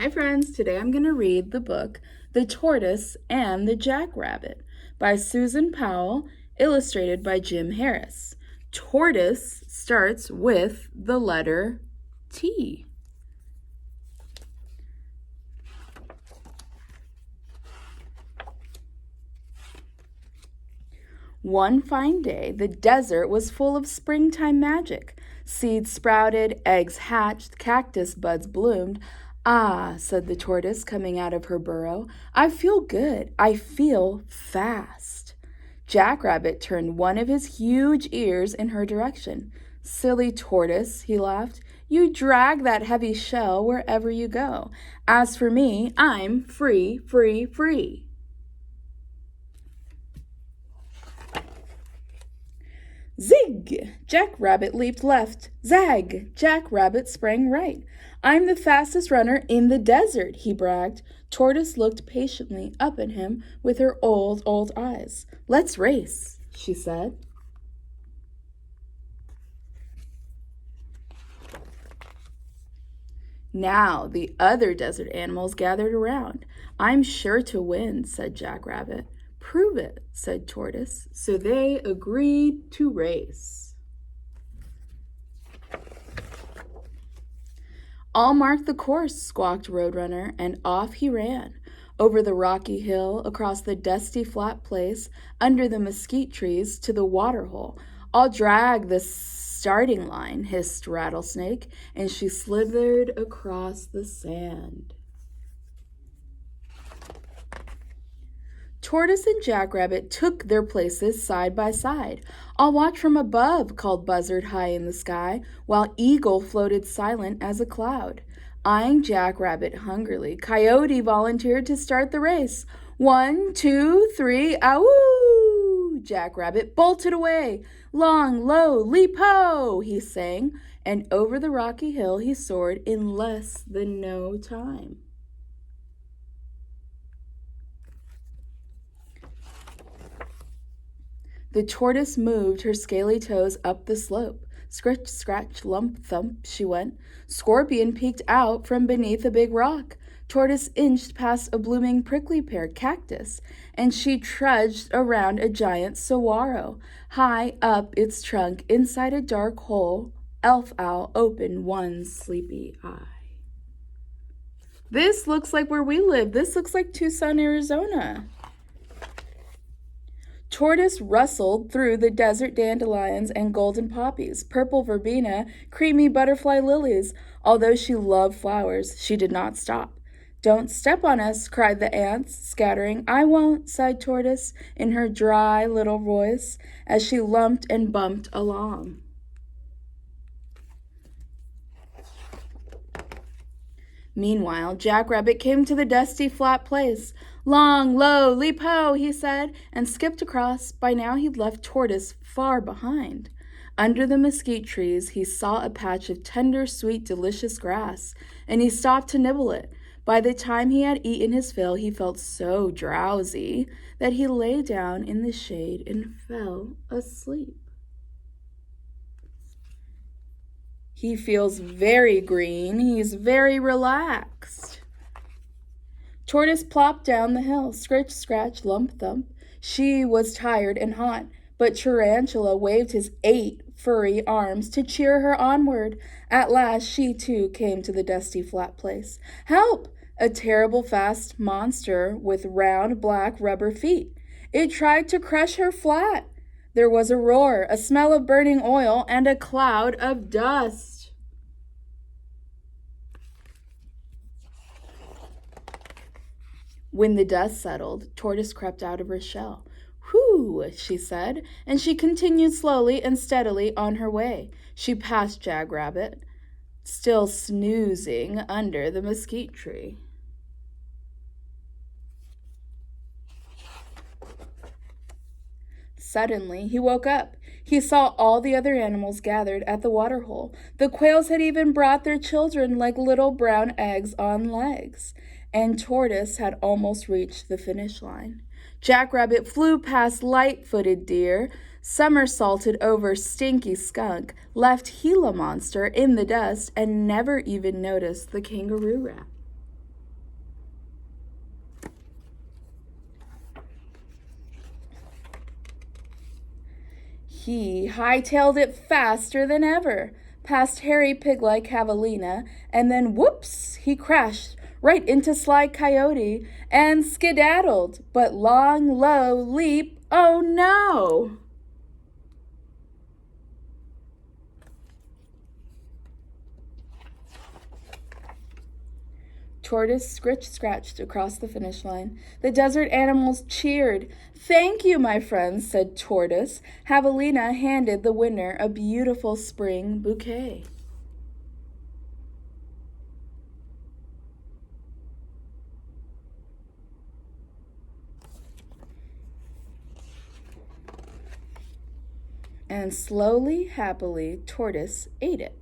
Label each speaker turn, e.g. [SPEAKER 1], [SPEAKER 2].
[SPEAKER 1] Hi friends, today I'm going to read the book The Tortoise and the Jackrabbit by Susan Powell, illustrated by Jim Harris. Tortoise starts with the letter T. One fine day, the desert was full of springtime magic. Seeds sprouted, eggs hatched, cactus buds bloomed. "Ah," said the tortoise, coming out of her burrow, "I feel good. I feel fast." Jackrabbit turned one of his huge ears in her direction. "Silly tortoise," he laughed, "you drag that heavy shell wherever you go. As for me, I'm free, free, free." Zig! Jackrabbit leaped left. Zag! Jackrabbit sprang right. "I'm the fastest runner in the desert," he bragged. Tortoise looked patiently up at him with her old eyes. "Let's race," she said. Now the other desert animals gathered around. "I'm sure to win," said Jackrabbit. "Prove it," said Tortoise. So they agreed to race. "I'll mark the course," squawked Roadrunner, and off he ran. Over the rocky hill, across the dusty flat place, under the mesquite trees, to the water hole. "I'll drag the starting line," hissed Rattlesnake, and she slithered across the sand. Tortoise and Jackrabbit took their places side by side. "I'll watch from above," called Buzzard high in the sky, while Eagle floated silent as a cloud. Eyeing Jackrabbit hungrily, Coyote volunteered to start the race. "1, 2, 3, ahoo!" Jackrabbit bolted away. "Long, low, leap-ho!" he sang, and over the rocky hill he soared in less than no time. The tortoise moved her scaly toes up the slope. Scritch, scratch, lump, thump, she went. Scorpion peeked out from beneath a big rock. Tortoise inched past a blooming prickly pear cactus, and she trudged around a giant saguaro. High up its trunk, inside a dark hole, Elf Owl opened one sleepy eye. "This looks like where we live. This looks like Tucson, Arizona." Tortoise rustled through the desert dandelions and golden poppies, purple verbena, creamy butterfly lilies. Although she loved flowers, she did not stop. "Don't step on us," cried the ants, scattering. "I won't," sighed Tortoise in her dry little voice as she lumped and bumped along. Meanwhile, Jackrabbit came to the dusty, flat place. "Long, low, leap-ho!" he said, and skipped across. By now he'd left Tortoise far behind. Under the mesquite trees, he saw a patch of tender, sweet, delicious grass, and he stopped to nibble it. By the time he had eaten his fill, he felt so drowsy that he lay down in the shade and fell asleep. He feels very green. He's very relaxed. Tortoise plopped down the hill. Scritch, scratch, lump, thump. She was tired and hot, but Tarantula waved his 8 furry arms to cheer her onward. At last she too came to the dusty flat place. "Help!" A terrible fast monster with round black rubber feet. It tried to crush her flat. There was a roar, a smell of burning oil, and a cloud of dust. When the dust settled, Tortoise crept out of her shell. "Whew," she said, and she continued slowly and steadily on her way. She passed Jackrabbit, still snoozing under the mesquite tree. Suddenly, he woke up. He saw all the other animals gathered at the water hole. The quails had even brought their children like little brown eggs on legs, and Tortoise had almost reached the finish line. Jackrabbit flew past light-footed deer, somersaulted over stinky skunk, left Gila Monster in the dust, and never even noticed the kangaroo rat. He hightailed it faster than ever, past hairy pig-like Javelina, and then whoops, he crashed right into Sly Coyote and skedaddled. But long, low leap, oh no! Tortoise scratched across the finish line. The desert animals cheered. "Thank you, my friends," said Tortoise. Javelina handed the winner a beautiful spring bouquet. And slowly, happily, Tortoise ate it.